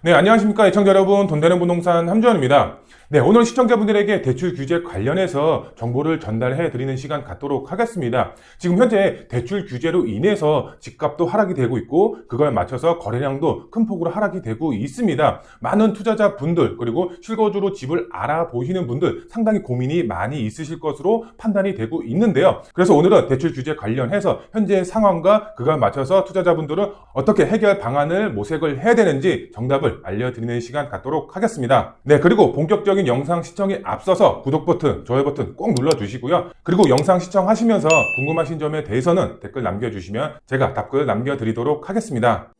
네, 안녕하십니까. 시청자 여러분, 돈 되는 부동산 함주원입니다. 네, 오늘 시청자분들에게 대출 규제 관련해서 정보를 전달해 드리는 시간 갖도록 하겠습니다. 지금 현재 대출 규제로 인해서 집값도 하락이 되고 있고 그걸 맞춰서 거래량도 큰 폭으로 하락이 되고 있습니다. 많은 투자자분들 그리고 실거주로 집을 알아보시는 분들 상당히 고민이 많이 있으실 것으로 판단이 되고 있는데요. 그래서 오늘은 대출 규제 관련해서 현재 상황과 그걸 맞춰서 투자자분들은 어떻게 해결 방안을 모색을 해야 되는지 정답을 알려드리는 시간 갖도록 하겠습니다. 네, 그리고 본격적인 영상 시청에 앞서서 구독 버튼, 좋아요 버튼 꼭 눌러주시고요. 그리고 영상 시청하시면서 궁금하신 점에 대해서는 댓글 남겨주시면 제가 답글 남겨드리도록 하겠습니다.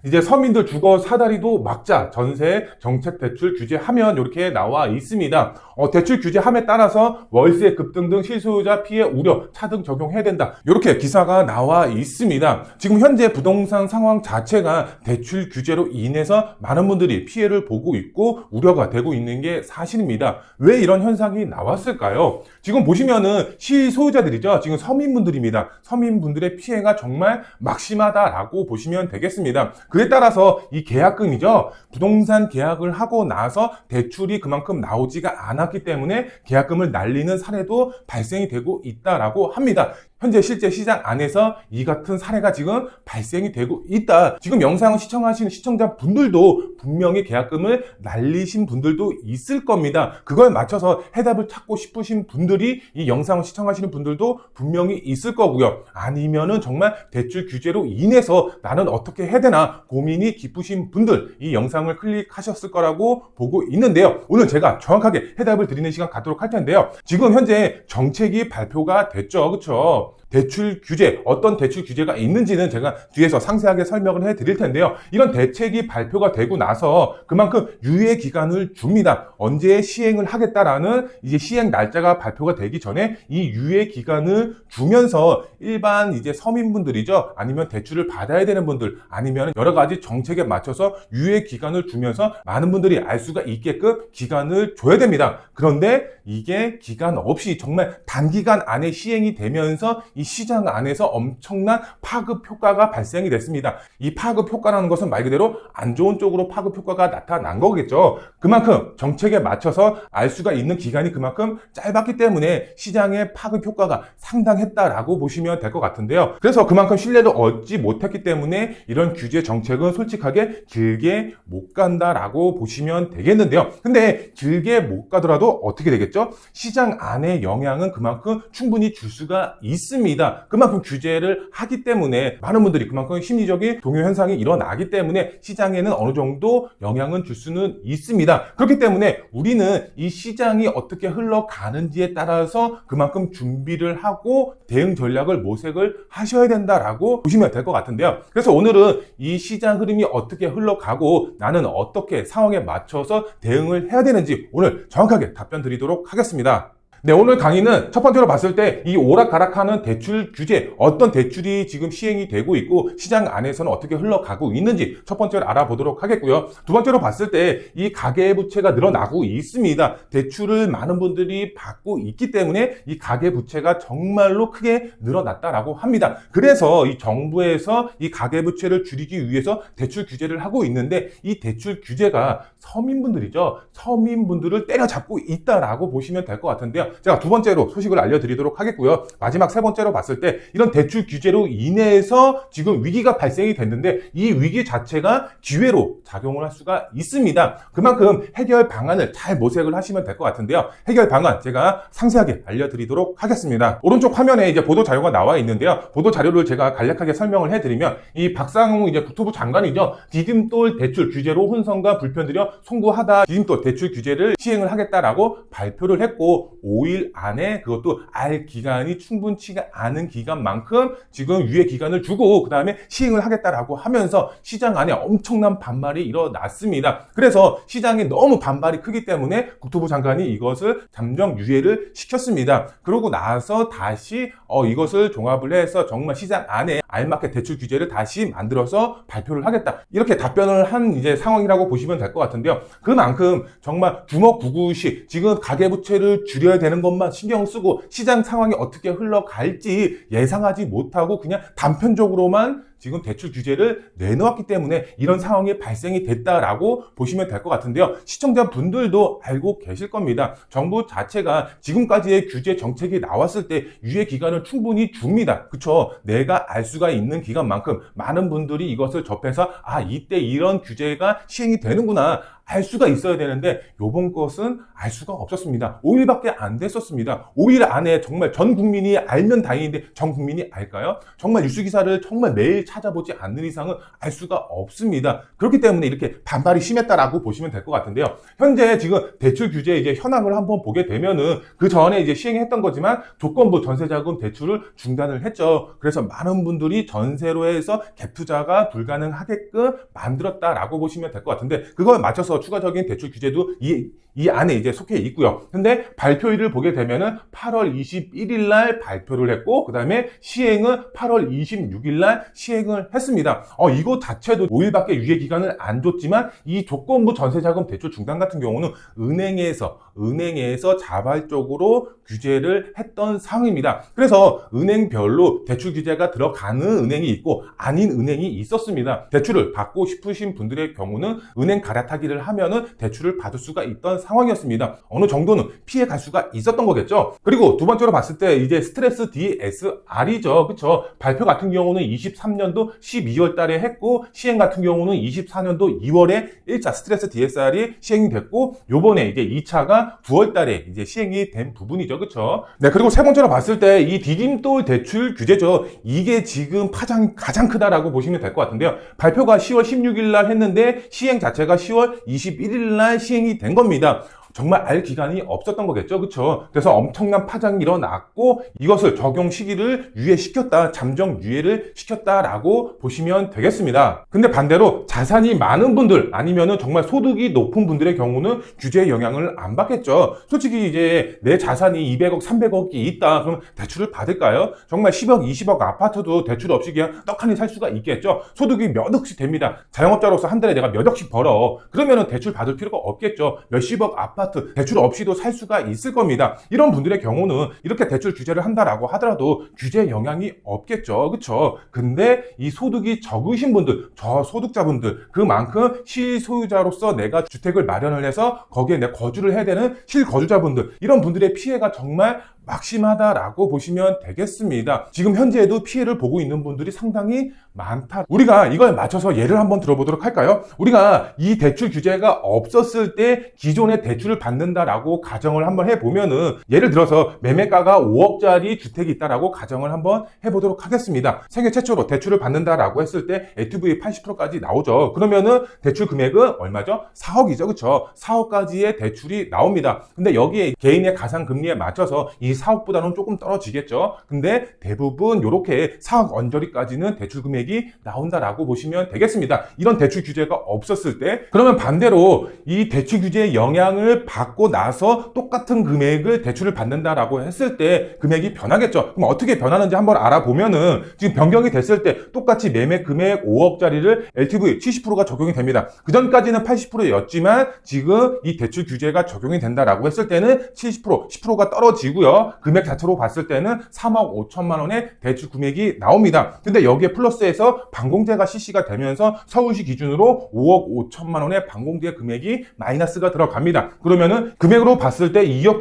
이제 서민들 주거 사다리도 막자 전세 정책 대출 규제하면 이렇게 나와 있습니다. 대출 규제함에 따라서 월세 급등 등 실소유자 피해 우려 차등 적용해야 된다. 이렇게 기사가 나와 있습니다. 지금 현재 부동산 상황 자체가 대출 규제로 인해서 많은 분들이 피해를 보고 있고 우려가 되고 있는 게 사실입니다. 왜 이런 현상이 나왔을까요? 지금 보시면은 실소유자들이죠. 지금 서민분들입니다. 서민분들의 피해가 정말 막심하다라고 보시면 되겠습니다. 그에 따라서 이 계약금이죠. 부동산 계약을 하고 나서 대출이 그만큼 나오지가 않았기 때문에 계약금을 날리는 사례도 발생이 되고 있다라고 합니다. 현재 실제 시장 안에서 이 같은 사례가 지금 발생이 되고 있다. 지금 영상을 시청하시는 시청자분들도 분명히 계약금을 날리신 분들도 있을 겁니다. 그걸 맞춰서 해답을 찾고 싶으신 분들이 이 영상을 시청하시는 분들도 분명히 있을 거고요. 아니면은 정말 대출 규제로 인해서 나는 어떻게 해야 되나 고민이 깊으신 분들 이 영상을 클릭하셨을 거라고 보고 있는데요. 오늘 제가 정확하게 해답을 드리는 시간 갖도록 할 텐데요. 지금 현재 정책이 발표가 됐죠. 그렇죠? 대출 규제, 어떤 대출 규제가 있는지는 제가 뒤에서 상세하게 설명을 해드릴 텐데요. 이런 대책이 발표가 되고 나서 그만큼 유예 기간을 줍니다. 언제 시행을 하겠다라는 이제 시행 날짜가 발표가 되기 전에 이 유예 기간을 주면서 일반 이제 서민분들이죠. 아니면 대출을 받아야 되는 분들, 아니면 여러 가지 정책에 맞춰서 유예 기간을 주면서 많은 분들이 알 수가 있게끔 기간을 줘야 됩니다. 그런데 이게 기간 없이 정말 단기간 안에 시행이 되면서 이 시장 안에서 엄청난 파급 효과가 발생이 됐습니다. 이 파급 효과라는 것은 말 그대로 안 좋은 쪽으로 파급 효과가 나타난 거겠죠. 그만큼 정책에 맞춰서 알 수가 있는 기간이 그만큼 짧았기 때문에 시장의 파급 효과가 상당했다라고 보시면 될 것 같은데요. 그래서 그만큼 신뢰를 얻지 못했기 때문에 이런 규제 정책은 솔직하게 길게 못 간다라고 보시면 되겠는데요. 근데 길게 못 가더라도 어떻게 되겠죠? 시장 안의 영향은 그만큼 충분히 줄 수가 있습니다. 그만큼 규제를 하기 때문에 많은 분들이 그만큼 심리적인 동요 현상이 일어나기 때문에 시장에는 어느 정도 영향은 줄 수는 있습니다. 그렇기 때문에 우리는 이 시장이 어떻게 흘러가는지에 따라서 그만큼 준비를 하고 대응 전략을 모색을 하셔야 된다라고 보시면 될 것 같은데요. 그래서 오늘은 이 시장 흐름이 어떻게 흘러가고 나는 어떻게 상황에 맞춰서 대응을 해야 되는지 오늘 정확하게 답변 드리도록 하겠습니다. 네, 오늘 강의는 첫 번째로 봤을 때 이 오락가락하는 대출 규제, 어떤 대출이 지금 시행이 되고 있고 시장 안에서는 어떻게 흘러가고 있는지 첫 번째로 알아보도록 하겠고요. 두 번째로 봤을 때 이 가계부채가 늘어나고 있습니다. 대출을 많은 분들이 받고 있기 때문에 이 가계부채가 정말로 크게 늘어났다라고 합니다. 그래서 이 정부에서 이 가계부채를 줄이기 위해서 대출 규제를 하고 있는데 이 대출 규제가 서민분들이죠. 서민분들을 때려잡고 있다라고 보시면 될 것 같은데요. 제가 두 번째로 소식을 알려드리도록 하겠고요. 마지막 세 번째로 봤을 때 이런 대출 규제로 인해서 지금 위기가 발생이 됐는데 이 위기 자체가 기회로 작용을 할 수가 있습니다. 그만큼 해결 방안을 잘 모색을 하시면 될 것 같은데요. 해결 방안 제가 상세하게 알려드리도록 하겠습니다. 오른쪽 화면에 이제 보도 자료가 나와 있는데요. 보도 자료를 제가 간략하게 설명을 해드리면 이 박상웅 이제 국토부 장관이죠. 디딤돌 대출 규제로 혼선과 불편들여 송구하다 디딤돌 대출 규제를 시행을 하겠다라고 발표를 했고 5일 안에 그것도 알 기간이 충분치가 않은 기간만큼 지금 유예 기간을 주고 그 다음에 시행을 하겠다라고 하면서 시장 안에 엄청난 반발이 일어났습니다. 그래서 시장에 너무 반발이 크기 때문에 국토부 장관이 이것을 잠정 유예를 시켰습니다. 그러고 나서 다시 이것을 종합을 해서 정말 시장 안에 알맞게 대출 규제를 다시 만들어서 발표를 하겠다. 이렇게 답변을 한 이제 상황이라고 보시면 될 것 같은데요. 그만큼 정말 주먹구구식 지금 가계부채를 줄여야 되는 되는 것만 신경 쓰고 시장 상황이 어떻게 흘러갈지 예상하지 못하고 그냥 단편적으로만 지금 대출 규제를 내놓았기 때문에 이런 상황이 발생이 됐다라고 보시면 될 것 같은데요. 시청자분들도 알고 계실 겁니다. 정부 자체가 지금까지의 규제 정책이 나왔을 때 유예 기간을 충분히 줍니다. 그쵸? 내가 알 수가 있는 기간만큼 많은 분들이 이것을 접해서 이때 이런 규제가 시행이 되는구나 알 수가 있어야 되는데 요번 것은 알 수가 없었습니다. 5일밖에 안 됐었습니다. 5일 안에 정말 전 국민이 알면 다행인데 전 국민이 알까요? 정말 뉴스 기사를 정말 매일 찾아보지 않는 이상은 알 수가 없습니다. 그렇기 때문에 이렇게 반발이 심했다라고 보시면 될 것 같은데요. 현재 지금 대출 규제 이제 현황을 한번 보게 되면은 그 전에 이제 시행했던 거지만 조건부 전세자금 대출을 중단을 했죠. 그래서 많은 분들이 전세로 해서 갭 투자가 불가능하게끔 만들었다라고 보시면 될 것 같은데 그거에 맞춰서 추가적인 대출 규제도 이 안에 이제 속해 있고요. 근데 발표일을 보게 되면은 8월 21일 날 발표를 했고 그 다음에 시행은 8월 26일 날 시행을 했습니다. 이거 자체도 5일밖에 유예 기간을 안 줬지만 이 조건부 전세자금 대출 중단 같은 경우는 은행에서 자발적으로 규제를 했던 상황입니다. 그래서 은행별로 대출 규제가 들어가는 은행이 있고 아닌 은행이 있었습니다. 대출을 받고 싶으신 분들의 경우는 은행 갈아타기를 하면은 대출을 받을 수가 있던 상황이었습니다. 어느 정도는 피해 갈 수가 있었던 거겠죠. 그리고 두 번째로 봤을 때 이제 스트레스 DSR이죠. 그쵸? 발표 같은 경우는 23년도 12월 달에 했고 시행 같은 경우는 24년도 2월에 1차 스트레스 DSR이 시행이 됐고 요번에 이제 2차가 9월 달에 이제 시행이 된 부분이죠. 그쵸? 네, 그리고 세 번째로 봤을 때 이 디딤돌 대출 규제죠. 이게 지금 파장이 가장 크다라고 보시면 될 것 같은데요. 발표가 10월 16일 날 했는데 시행 자체가 10월 21일 날 시행이 된 겁니다. 정말 알 기간이 없었던 거겠죠. 그쵸? 그래서 엄청난 파장이 일어났고 이것을 적용 시기를 유예시켰다, 잠정 유예를 시켰다라고 보시면 되겠습니다. 근데 반대로 자산이 많은 분들 아니면은 정말 소득이 높은 분들의 경우는 규제의 영향을 안 받겠죠. 솔직히 이제 내 자산이 200억, 300억이 있다. 그럼 대출을 받을까요? 정말 10억, 20억 아파트도 대출 없이 그냥 떡하니 살 수가 있겠죠. 소득이 몇 억씩 됩니다. 자영업자로서 한 달에 내가 몇 억씩 벌어. 그러면은 대출 받을 필요가 없겠죠. 몇십억 아파트 대출 없이도 살 수가 있을 겁니다. 이런 분들의 경우는 이렇게 대출 규제를 한다라고 하더라도 규제 영향이 없겠죠. 그쵸? 근데 이 소득이 적으신 분들, 저소득자분들, 그만큼 실소유자로서 내가 주택을 마련을 해서 거기에 내 거주를 해야 되는 실거주자분들, 이런 분들의 피해가 정말 막심하다라고 보시면 되겠습니다. 지금 현재에도 피해를 보고 있는 분들이 상당히 많다. 우리가 이걸 맞춰서 예를 한번 들어보도록 할까요? 우리가 이 대출 규제가 없었을 때 기존의 대출을 받는다라고 가정을 한번 해보면은 예를 들어서 매매가가 5억짜리 주택이 있다라고 가정을 한번 해보도록 하겠습니다. 세계 최초로 대출을 받는다라고 했을 때 LTV 80%까지 나오죠. 그러면은 대출 금액은 얼마죠? 4억이죠. 그쵸? 4억까지의 대출이 나옵니다. 근데 여기에 개인의 가상금리에 맞춰서 이 4억보다는 조금 떨어지겠죠. 근데 대부분 이렇게 4억 언저리까지는 대출 금액이 나온다라고 보시면 되겠습니다. 이런 대출 규제가 없었을 때 그러면 반대로 이 대출 규제의 영향을 받고 나서 똑같은 금액을 대출을 받는다라고 했을 때 금액이 변하겠죠. 그럼 어떻게 변하는지 한번 알아보면은 지금 변경이 됐을 때 똑같이 매매 금액 5억짜리를 LTV 70%가 적용이 됩니다. 그 전까지는 80%였지만 지금 이 대출 규제가 적용이 된다라고 했을 때는 70%, 10%가 떨어지고요. 금액 자체로 봤을 때는 3억 5천만 원의 대출 금액이 나옵니다. 근데 여기에 플러스해서 방공제가 실시가 되면서 서울시 기준으로 5억 5천만 원의 방공제 금액이 마이너스가 들어갑니다. 그러면은 금액으로 봤을 때 2억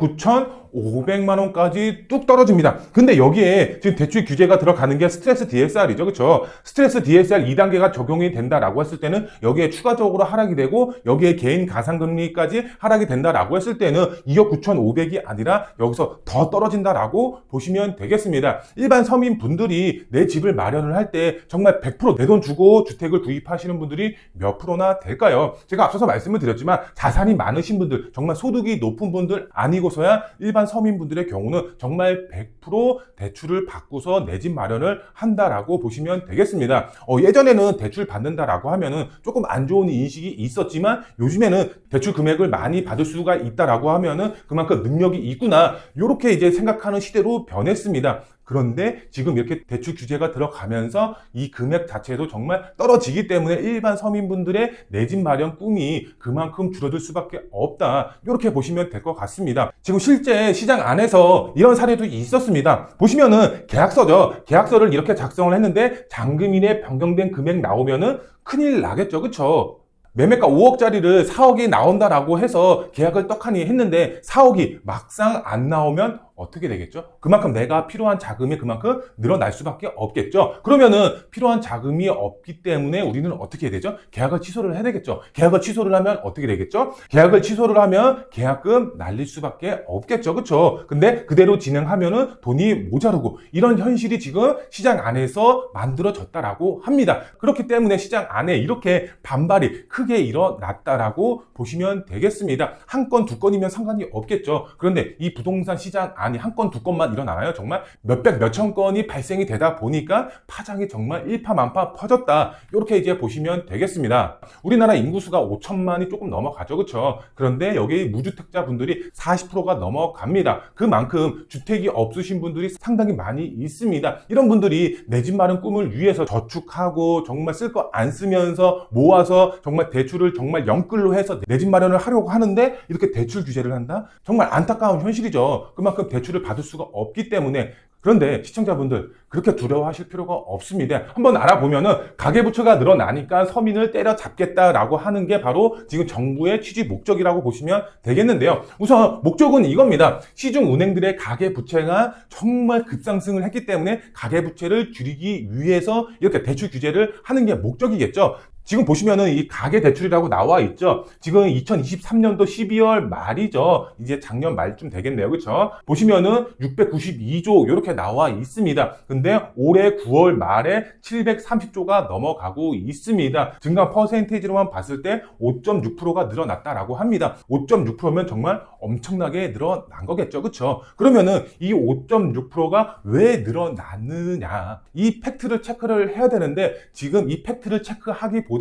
9천5백만 원까지 뚝 떨어집니다. 근데 여기에 지금 대출 규제가 들어가는 게 스트레스 DSR이죠. 그쵸? 스트레스 DSR 2단계가 적용이 된다라고 했을 때는 여기에 추가적으로 하락이 되고 여기에 개인 가상금리까지 하락이 된다라고 했을 때는 2억 9천5백이 아니라 여기서 더 떨어진다라고 보시면 되겠습니다. 일반 서민분들이 내 집을 마련을 할 때 정말 100% 내 돈 주고 주택을 구입하시는 분들이 몇 프로나 될까요? 제가 앞서서 말씀을 드렸지만 자산이 많으신 분들, 정말 소득이 높은 분들 아니고서야 일반 서민분들의 경우는 정말 100% 대출을 받고서 내 집 마련을 한다라고 보시면 되겠습니다. 예전에는 대출 받는다라고 하면은 조금 안 좋은 인식이 있었지만 요즘에는 대출 금액을 많이 받을 수가 있다라고 하면은 그만큼 능력이 있구나, 이렇게 이제 생각하는 시대로 변했습니다. 그런데 지금 이렇게 대출 규제가 들어가면서 이 금액 자체도 정말 떨어지기 때문에 일반 서민분들의 내 집 마련 꿈이 그만큼 줄어들 수밖에 없다. 이렇게 보시면 될 것 같습니다. 지금 실제 시장 안에서 이런 사례도 있었습니다. 보시면은 계약서죠. 계약서를 이렇게 작성을 했는데 잔금일에 변경된 금액 나오면은 큰일 나겠죠. 그쵸? 매매가 5억짜리를 4억이 나온다라고 해서 계약을 떡하니 했는데 4억이 막상 안 나오면 어떻게 되겠죠? 그만큼 내가 필요한 자금이 그만큼 늘어날 수밖에 없겠죠. 그러면은 필요한 자금이 없기 때문에 우리는 어떻게 해야 되죠? 계약을 취소를 해야 되겠죠. 계약을 취소를 하면 어떻게 되겠죠? 계약을 취소를 하면 계약금 날릴 수밖에 없겠죠. 그쵸? 근데 그대로 진행하면은 돈이 모자르고 이런 현실이 지금 시장 안에서 만들어졌다라고 합니다. 그렇기 때문에 시장 안에 이렇게 반발이 크게 일어났다라고 보시면 되겠습니다. 한 건, 두 건이면 상관이 없겠죠. 그런데 이 부동산 시장 안에 한 건, 두 건만 일어나나요? 정말 몇백, 몇천 건이 발생이 되다 보니까 파장이 정말 일파만파 퍼졌다. 이렇게 이제 보시면 되겠습니다. 우리나라 인구수가 5천만이 조금 넘어가죠. 그렇죠? 그런데 여기 무주택자 분들이 40%가 넘어갑니다. 그만큼 주택이 없으신 분들이 상당히 많이 있습니다. 이런 분들이 내 집 마련 꿈을 위해서 저축하고 정말 쓸 거 안 쓰면서 모아서 정말 대출을 정말 영끌로 해서 내 집 마련을 하려고 하는데 이렇게 대출 규제를 한다? 정말 안타까운 현실이죠. 그만큼 대출을 받을 수가 없기 때문에. 그런데 시청자분들 그렇게 두려워하실 필요가 없습니다. 한번 알아보면은 가계부채가 늘어나니까 서민을 때려잡겠다라고 하는 게 바로 지금 정부의 취지 목적이라고 보시면 되겠는데요. 우선 목적은 이겁니다. 시중은행들의 가계부채가 정말 급상승을 했기 때문에 가계부채를 줄이기 위해서 이렇게 대출 규제를 하는 게 목적이겠죠. 지금 보시면은 이 가계대출이라고 나와 있죠. 지금 2023년도 12월 말이죠. 이제 작년 말쯤 되겠네요. 그렇죠? 보시면은 692조 이렇게 나와 있습니다. 근데 올해 9월 말에 730조가 넘어가고 있습니다. 증가 퍼센테이지로만 봤을 때 5.6%가 늘어났다라고 합니다. 5.6%면 정말 엄청나게 늘어난 거겠죠. 그렇죠? 그러면은 이 5.6%가 왜 늘어났느냐? 이 팩트를 체크를 해야 되는데 지금 이 팩트를 체크하기보다는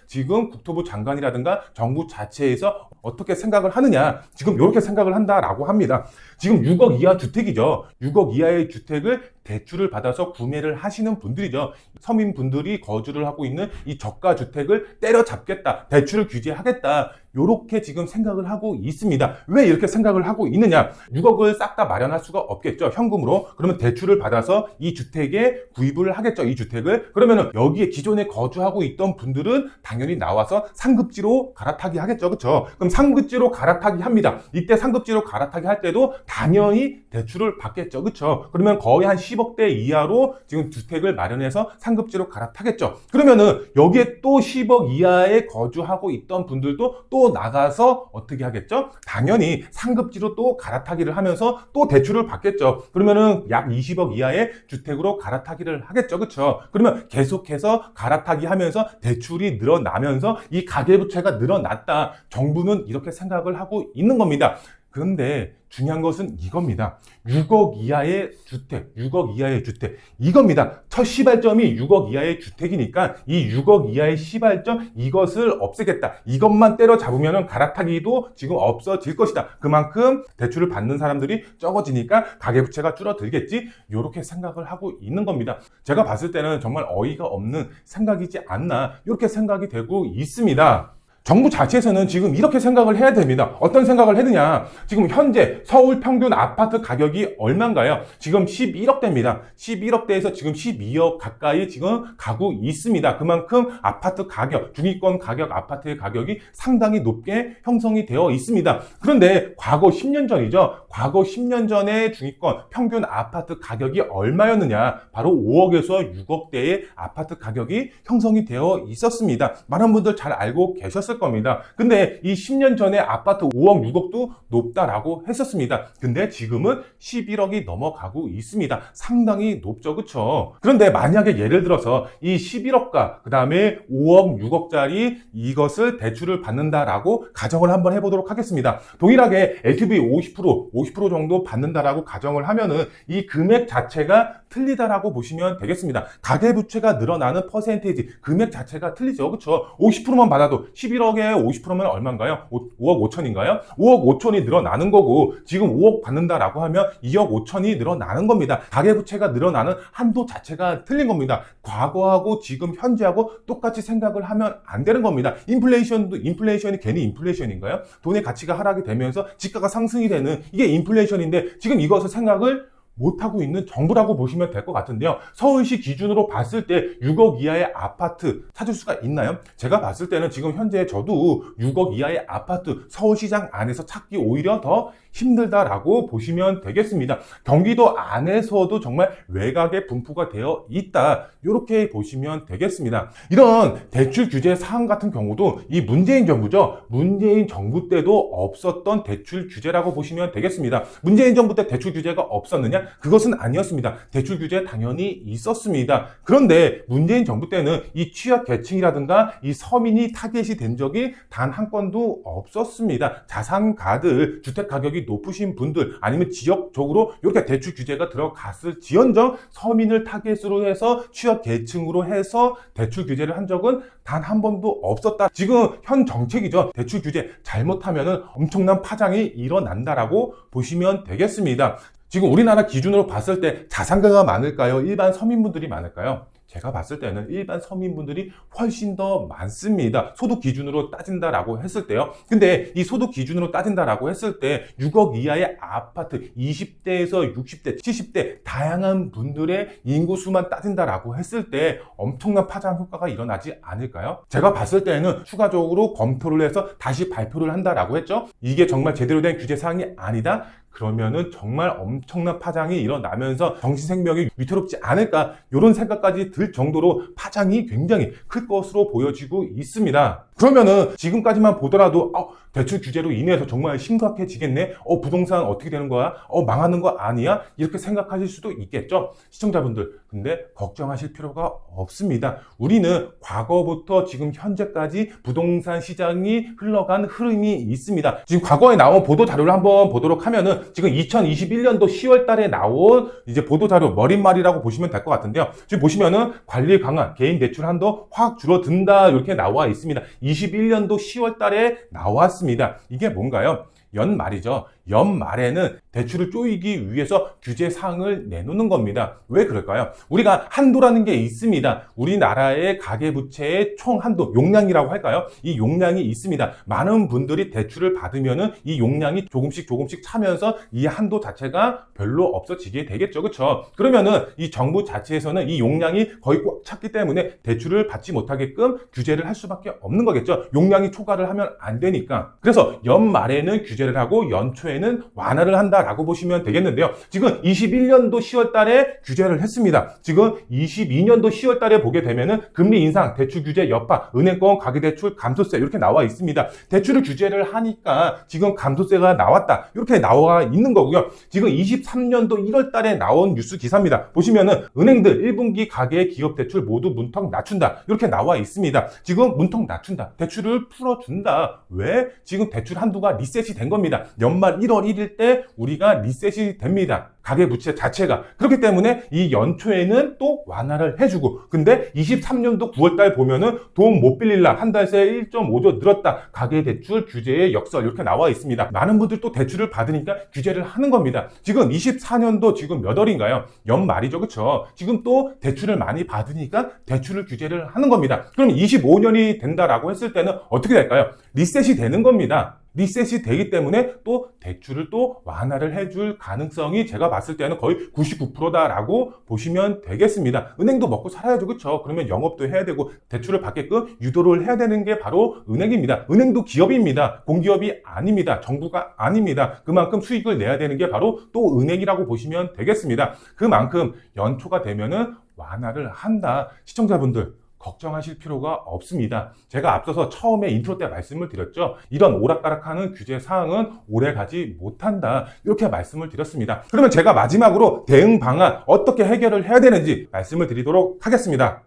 지금 국토부 장관이라든가 정부 자체에서 어떻게 생각을 하느냐, 지금 이렇게 생각을 한다라고 합니다. 지금 6억 이하 주택이죠. 6억 이하의 주택을 대출을 받아서 구매를 하시는 분들이죠. 서민분들이 거주를 하고 있는 이 저가 주택을 때려잡겠다, 대출을 규제하겠다, 이렇게 지금 생각을 하고 있습니다. 왜 이렇게 생각을 하고 있느냐? 6억을 싹 다 마련할 수가 없겠죠. 현금으로. 그러면 대출을 받아서 이 주택에 구입을 하겠죠. 이 주택을. 그러면은 여기에 기존에 거주하고 있던 분들은 당연히 나와서 상급지로 갈아타기 하겠죠. 그렇죠? 그럼 상급지로 갈아타기 합니다. 이때 상급지로 갈아타기 할 때도 당연히 대출을 받겠죠. 그렇죠? 그러면 거의 한 10억대 이하로 지금 주택을 마련해서 상급지로 갈아타겠죠. 그러면은 여기에 또 10억 이하에 거주하고 있던 분들도 또 나가서 어떻게 하겠죠? 당연히 상급지로 또 갈아타기를 하면서 또 대출을 받겠죠. 그러면은 약 20억 이하의 주택으로 갈아타기를 하겠죠. 그렇죠? 그러면 계속해서 갈아타기 하면서 대출이 늘어나면서 이 가계부채가 늘어났다. 정부는 이렇게 생각을 하고 있는 겁니다. 그런데 중요한 것은 이겁니다. 6억 이하의 주택, 6억 이하의 주택, 이겁니다. 첫 시발점이 6억 이하의 주택이니까 이 6억 이하의 시발점, 이것을 없애겠다. 이것만 때려잡으면 갈아타기도 지금 없어질 것이다. 그만큼 대출을 받는 사람들이 적어지니까 가계부채가 줄어들겠지. 이렇게 생각을 하고 있는 겁니다. 제가 봤을 때는 정말 어이가 없는 생각이지 않나, 이렇게 생각이 되고 있습니다. 정부 자체에서는 지금 이렇게 생각을 해야 됩니다. 어떤 생각을 했느냐? 지금 현재 서울 평균 아파트 가격이 얼마인가요? 지금 11억대입니다. 11억대에서 지금 12억 가까이 지금 가고 있습니다. 그만큼 아파트 가격, 중위권 가격, 아파트의 가격이 상당히 높게 형성이 되어 있습니다. 그런데 과거 10년 전이죠. 과거 10년 전의 중위권 평균 아파트 가격이 얼마였느냐? 바로 5억에서 6억대의 아파트 가격이 형성이 되어 있었습니다. 많은 분들 잘 알고 계셨을 겁니다. 근데 이 10년 전에 아파트 5억, 6억도 높다라고 했었습니다. 근데 지금은 11억이 넘어가고 있습니다. 상당히 높죠. 그쵸? 그런데 만약에 예를 들어서 이 11억과 그 다음에 5억, 6억짜리 이것을 대출을 받는다라고 가정을 한번 해보도록 하겠습니다. 동일하게 LTV 50% 정도 받는다라고 가정을 하면은 이 금액 자체가 틀리다라고 보시면 되겠습니다. 가계부채가 늘어나는 퍼센테이지, 금액 자체가 틀리죠. 그쵸? 50%만 받아도 11억 1억에 50%면 얼마인가요? 5억 5천인가요? 5억 5천이 늘어나는 거고 지금 5억 받는다라고 하면 2억 5천이 늘어나는 겁니다. 가계부채가 늘어나는 한도 자체가 틀린 겁니다. 과거하고 지금 현재하고 똑같이 생각을 하면 안 되는 겁니다. 인플레이션이 괜히 인플레이션인가요? 돈의 가치가 하락이 되면서 지가가 상승이 되는 이게 인플레이션인데 지금 이것을 생각을 못하고 있는 정부라고 보시면 될 것 같은데요. 서울시 기준으로 봤을 때 6억 이하의 아파트 찾을 수가 있나요? 제가 봤을 때는 지금 현재 저도 6억 이하의 아파트 서울시장 안에서 찾기 오히려 더 힘들다라고 보시면 되겠습니다. 경기도 안에서도 정말 외곽에 분포가 되어 있다. 이렇게 보시면 되겠습니다. 이런 대출 규제 사항 같은 경우도 이 문재인 정부죠. 문재인 정부 때도 없었던 대출 규제라고 보시면 되겠습니다. 문재인 정부 때 대출 규제가 없었느냐? 그것은 아니었습니다. 대출 규제 당연히 있었습니다. 그런데 문재인 정부 때는 이 취약 계층이라든가 이 서민이 타겟이 된 적이 단 한 건도 없었습니다. 자산가들, 주택 가격이 높으신 분들 아니면 지역적으로 이렇게 대출 규제가 들어갔을 지언정 서민을 타겟으로 해서 취약 계층으로 해서 대출 규제를 한 적은 단 한 번도 없었다. 지금 현 정책이죠. 대출 규제 잘못하면 엄청난 파장이 일어난다라고 보시면 되겠습니다. 지금 우리나라 기준으로 봤을 때 자산가가 많을까요? 일반 서민분들이 많을까요? 제가 봤을 때는 일반 서민분들이 훨씬 더 많습니다. 소득 기준으로 따진다라고 했을 때요. 근데 이 소득 기준으로 따진다라고 했을 때 6억 이하의 아파트 20대에서 60대, 70대 다양한 분들의 인구수만 따진다라고 했을 때 엄청난 파장 효과가 일어나지 않을까요? 제가 봤을 때는 추가적으로 검토를 해서 다시 발표를 한다라고 했죠. 이게 정말 제대로 된 규제 사항이 아니다? 그러면은 정말 엄청난 파장이 일어나면서 정신생명이 위태롭지 않을까 이런 생각까지 들 정도로 파장이 굉장히 클 것으로 보여지고 있습니다. 그러면은 지금까지만 보더라도 대출 규제로 인해서 정말 심각해지겠네? 부동산 어떻게 되는 거야? 망하는 거 아니야? 이렇게 생각하실 수도 있겠죠? 시청자분들, 근데 걱정하실 필요가 없습니다. 우리는 과거부터 지금 현재까지 부동산 시장이 흘러간 흐름이 있습니다. 지금 과거에 나온 보도 자료를 한번 보도록 하면은 지금 2021년도 10월 달에 나온 이제 보도 자료 머릿말이라고 보시면 될 것 같은데요. 지금 보시면은 관리 강화, 개인 대출 한도 확 줄어든다 이렇게 나와 있습니다. 21년도 10월 달에 나왔습니다. 이게 뭔가요? 연말이죠. 연말에는 대출을 쪼이기 위해서 규제 사항을 내놓는 겁니다. 왜 그럴까요? 우리가 한도라는 게 있습니다. 우리나라의 가계부채의 총 한도, 용량이라고 할까요? 이 용량이 있습니다. 많은 분들이 대출을 받으면은 이 용량이 조금씩 차면서 이 한도 자체가 별로 없어지게 되겠죠. 그렇죠? 그러면은 이 정부 자체에서는 이 용량이 거의 꽉 찼기 때문에 대출을 받지 못하게끔 규제를 할 수밖에 없는 거겠죠. 용량이 초과를 하면 안 되니까. 그래서 연말에는 규제를 하고 연초에는 완화를 한다라고 보시면 되겠는데요. 지금 21년도 10월 달에 규제를 했습니다. 지금 22년도 10월 달에 보게 되면은 금리 인상, 대출 규제 여파, 은행권 가계대출 감소세 이렇게 나와 있습니다. 대출을 규제를 하니까 지금 감소세가 나왔다. 이렇게 나와 있는 거고요. 지금 23년도 1월 달에 나온 뉴스 기사입니다. 보시면은 은행들 1분기 가계 기업 대출 모두 문턱 낮춘다. 이렇게 나와 있습니다. 지금 문턱 낮춘다. 대출을 풀어준다. 왜? 지금 대출 한도가 리셋이 된 겁니다. 연말 1월 1일 때 우리가 리셋이 됩니다. 가계부채 자체가. 그렇기 때문에 이 연초에는 또 완화를 해주고, 근데 23년도 9월달 보면은 돈 못 빌릴라 한 달 새 1.5조 늘었다. 가계대출 규제의 역설 이렇게 나와 있습니다. 많은 분들 또 대출을 받으니까 규제를 하는 겁니다. 지금 24년도 지금 몇 월인가요? 연말이죠. 그쵸? 지금 또 대출을 많이 받으니까 대출을 규제를 하는 겁니다. 그럼 25년이 된다라고 했을 때는 어떻게 될까요? 리셋이 되는 겁니다. 리셋이 되기 때문에 또 대출을 또 완화를 해줄 가능성이 제가 봤을 때는 거의 99%다라고 보시면 되겠습니다. 은행도 먹고 살아야죠. 그렇죠? 그러면 영업도 해야 되고 대출을 받게끔 유도를 해야 되는 게 바로 은행입니다. 은행도 기업입니다. 공기업이 아닙니다. 정부가 아닙니다. 그만큼 수익을 내야 되는 게 바로 또 은행이라고 보시면 되겠습니다. 그만큼 연초가 되면은 완화를 한다. 시청자분들 걱정하실 필요가 없습니다. 제가 앞서서 처음에 인트로 때 말씀을 드렸죠. 이런 오락가락하는 규제 사항은 오래가지 못한다. 이렇게 말씀을 드렸습니다. 그러면 제가 마지막으로 대응 방안 어떻게 해결을 해야 되는지 말씀을 드리도록 하겠습니다.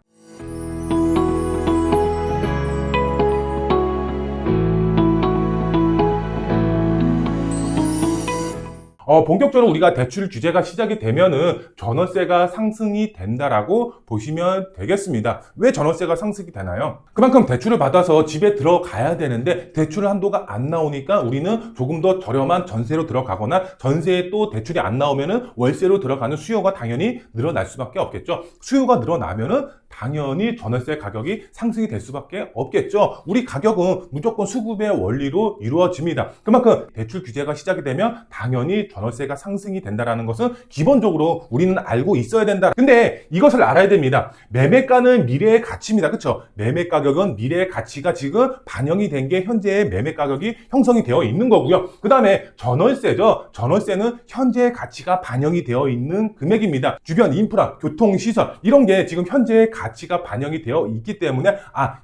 본격적으로 우리가 대출 규제가 시작이 되면은 전월세가 상승이 된다라고 보시면 되겠습니다. 왜 전월세가 상승이 되나요? 그만큼 대출을 받아서 집에 들어가야 되는데 대출 한도가 안 나오니까 우리는 조금 더 저렴한 전세로 들어가거나 전세에 또 대출이 안 나오면은 월세로 들어가는 수요가 당연히 늘어날 수밖에 없겠죠. 수요가 늘어나면은 당연히 전월세 가격이 상승이 될 수밖에 없겠죠. 우리 가격은 무조건 수급의 원리로 이루어집니다. 그만큼 대출 규제가 시작이 되면 당연히 전월세가 상승이 된다는 것은 기본적으로 우리는 알고 있어야 된다. 근데 이것을 알아야 됩니다. 매매가는 미래의 가치입니다. 그렇죠? 매매 가격은 미래의 가치가 지금 반영이 된 게 현재의 매매 가격이 형성이 되어 있는 거고요. 그 다음에 전월세죠. 전월세는 현재의 가치가 반영이 되어 있는 금액입니다. 주변 인프라, 교통시설 이런 게 지금 현재의 가치가 반영이 되어 있기 때문에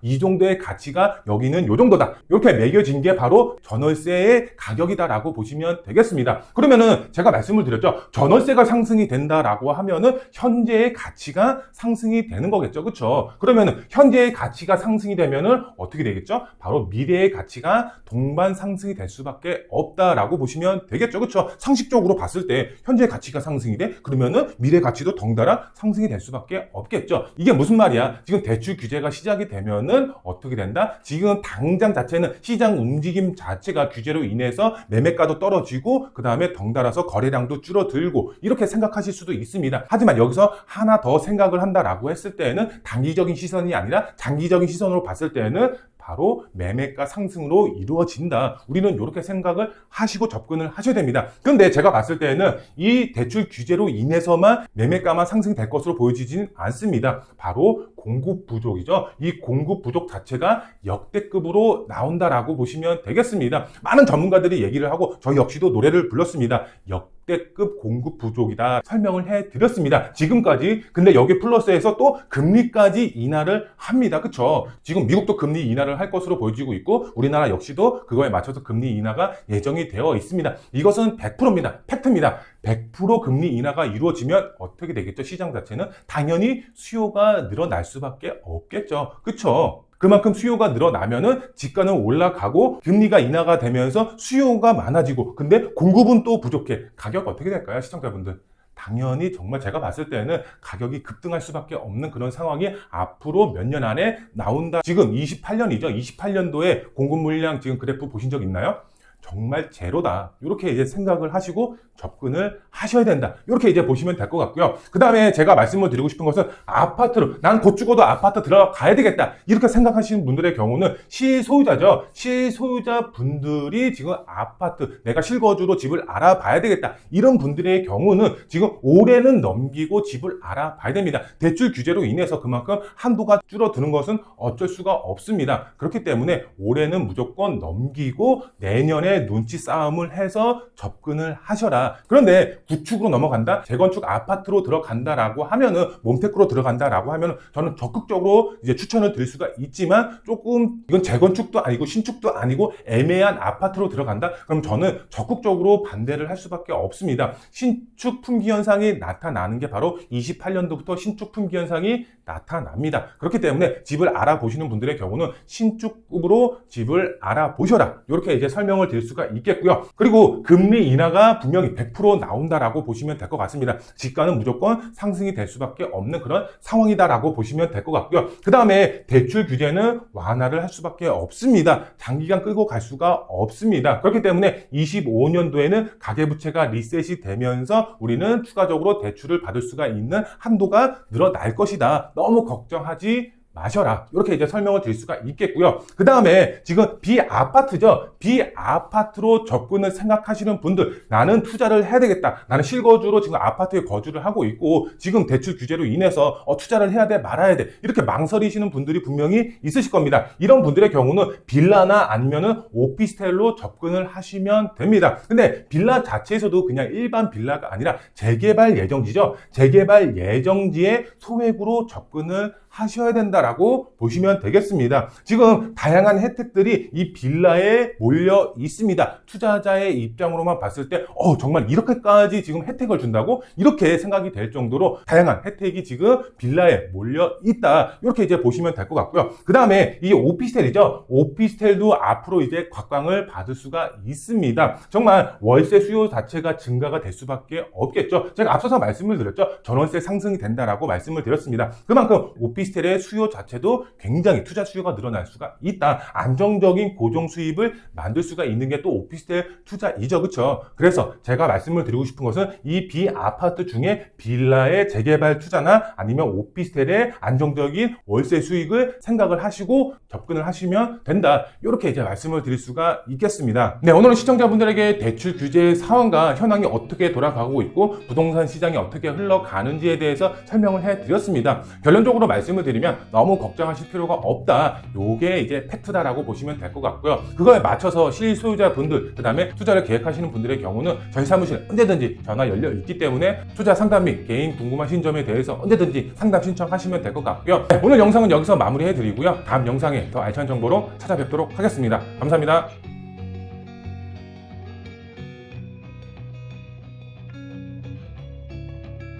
이 정도의 가치가 여기는 요 정도다. 이렇게 매겨진 게 바로 전월세의 가격이다라고 보시면 되겠습니다. 그러면은 제가 말씀을 드렸죠. 전월세가 상승이 된다라고 하면은 현재의 가치가 상승이 되는 거겠죠. 그렇죠? 그러면은 현재의 가치가 상승이 되면은 어떻게 되겠죠? 바로 미래의 가치가 동반 상승이 될 수밖에 없다라고 보시면 되겠죠. 그렇죠? 상식적으로 봤을 때 현재의 가치가 상승이 돼? 그러면은 미래 가치도 덩달아 상승이 될 수밖에 없겠죠. 이게 무슨 말이야? 지금 대출 규제가 시작이 되면은 어떻게 된다? 지금 당장 자체는 시장 움직임 자체가 규제로 인해서 매매가도 떨어지고 그 다음에 덩달아서 거래량도 줄어들고 이렇게 생각하실 수도 있습니다. 하지만 여기서 하나 더 생각을 한다라고 했을 때는 단기적인 시선이 아니라 장기적인 시선으로 봤을 때는 바로 매매가 상승으로 이루어진다. 우리는 이렇게 생각을 하시고 접근을 하셔야 됩니다. 그런데 제가 봤을 때는 이 대출 규제로 인해서만 매매가만 상승될 것으로 보여지진 않습니다. 바로 공급 부족이죠. 이 공급 부족 자체가 역대급으로 나온다라고 보시면 되겠습니다. 많은 전문가들이 얘기를 하고 저 역시도 노래를 불렀습니다. 역대급 공급 부족이다 설명을 해드렸습니다. 지금까지. 근데 여기 플러스해서 또 금리까지 인하를 합니다. 그쵸? 지금 미국도 금리 인하를 할 것으로 보여지고 있고 우리나라 역시도 그거에 맞춰서 금리 인하가 예정이 되어 있습니다. 이것은 100%입니다. 팩트입니다. 100% 금리 인하가 이루어지면 어떻게 되겠죠? 시장 자체는 당연히 수요가 늘어날 수밖에 없겠죠. 그쵸? 그만큼 수요가 늘어나면은 집가는 올라가고 금리가 인하가 되면서 수요가 많아지고 근데 공급은 또 부족해. 가격 어떻게 될까요? 시청자분들. 당연히 정말 제가 봤을 때는 가격이 급등할 수밖에 없는 그런 상황이 앞으로 몇 년 안에 나온다. 지금 28년이죠. 28년도에 공급 물량 지금 그래프 보신 적 있나요? 정말 제로다. 이렇게 이제 생각을 하시고 접근을 하셔야 된다. 이렇게 이제 보시면 될 것 같고요. 그 다음에 제가 말씀을 드리고 싶은 것은 아파트로, 난 곧 죽어도 아파트 들어가야 되겠다. 이렇게 생각하시는 분들의 경우는 실소유자죠. 실소유자 분들이 지금 아파트, 내가 실거주로 집을 알아봐야 되겠다. 이런 분들의 경우는 지금 올해는 넘기고 집을 알아봐야 됩니다. 대출 규제로 인해서 그만큼 한도가 줄어드는 것은 어쩔 수가 없습니다. 그렇기 때문에 올해는 무조건 넘기고 내년에 눈치 싸움을 해서 접근을 하셔라. 그런데 구축으로 넘어간다? 재건축 아파트로 들어간다라고 하면은 몬테크로 들어간다라고 하면은 저는 적극적으로 이제 추천을 드릴 수가 있지만 조금 이건 재건축도 아니고 신축도 아니고 애매한 아파트로 들어간다? 그럼 저는 적극적으로 반대를 할 수밖에 없습니다. 신축 품귀 현상이 나타나는 게 바로 28년도부터 신축 품귀 현상이 나타납니다. 그렇기 때문에 집을 알아보시는 분들의 경우는 신축급으로 집을 알아보셔라. 이렇게 이제 설명을 드릴 수가 있겠고요. 그리고 금리 인하가 분명히 100% 나온다라고 보시면 될 것 같습니다. 집가는 무조건 상승이 될 수밖에 없는 그런 상황이다라고 보시면 될 것 같고요. 그 다음에 대출 규제는 완화를 할 수밖에 없습니다. 장기간 끌고 갈 수가 없습니다. 그렇기 때문에 25년도에는 가계부채가 리셋이 되면서 우리는 추가적으로 대출을 받을 수가 있는 한도가 늘어날 것이다. 너무 걱정하지 마셔라. 이렇게 이제 설명을 드릴 수가 있겠고요. 그 다음에 지금 비아파트죠. 비아파트로 접근을 생각하시는 분들, 나는 투자를 해야 되겠다. 나는 실거주로 지금 아파트에 거주를 하고 있고 지금 대출 규제로 인해서 투자를 해야 돼 말아야 돼. 이렇게 망설이시는 분들이 분명히 있으실 겁니다. 이런 분들의 경우는 빌라나 아니면은 오피스텔로 접근을 하시면 됩니다. 근데 빌라 자체에서도 그냥 일반 빌라가 아니라 재개발 예정지죠. 재개발 예정지에 소액으로 접근을 하셔야 된다라고 있다라고 보시면 되겠습니다. 지금 다양한 혜택들이 이 빌라에 몰려 있습니다. 투자자의 입장으로만 봤을 때 정말 이렇게까지 지금 혜택을 준다고? 이렇게 생각이 될 정도로 다양한 혜택이 지금 빌라에 몰려 있다. 이렇게 이제 보시면 될 것 같고요. 그 다음에 이 오피스텔이죠. 오피스텔도 앞으로 이제 곽광을 받을 수가 있습니다. 정말 월세 수요 자체가 증가가 될 수밖에 없겠죠. 제가 앞서서 말씀을 드렸죠. 전월세 상승이 된다라고 말씀을 드렸습니다. 그만큼 오피스텔의 수요 자체도 굉장히 투자 수요가 늘어날 수가 있다. 안정적인 고정 수입을 만들 수가 있는 게 또 오피스텔 투자이죠. 그렇죠? 그래서 제가 말씀을 드리고 싶은 것은 이 비아파트 중에 빌라의 재개발 투자나 아니면 오피스텔의 안정적인 월세 수익을 생각을 하시고 접근을 하시면 된다. 이렇게 이제 말씀을 드릴 수가 있겠습니다. 네, 오늘은 시청자분들에게 대출 규제 상황과 현황이 어떻게 돌아가고 있고 부동산 시장이 어떻게 흘러가는지에 대해서 설명을 해드렸습니다. 결론적으로 말씀을 드리면 너무 걱정하실 필요가 없다. 요게 이제 팩트다라고 보시면 될 것 같고요. 그거에 맞춰서 실소유자분들, 그 다음에 투자를 계획하시는 분들의 경우는 저희 사무실 언제든지 전화 열려 있기 때문에 투자 상담 및 개인 궁금하신 점에 대해서 언제든지 상담 신청하시면 될 것 같고요. 네, 오늘 영상은 여기서 마무리해 드리고요. 다음 영상에 더 알찬 정보로 찾아뵙도록 하겠습니다. 감사합니다.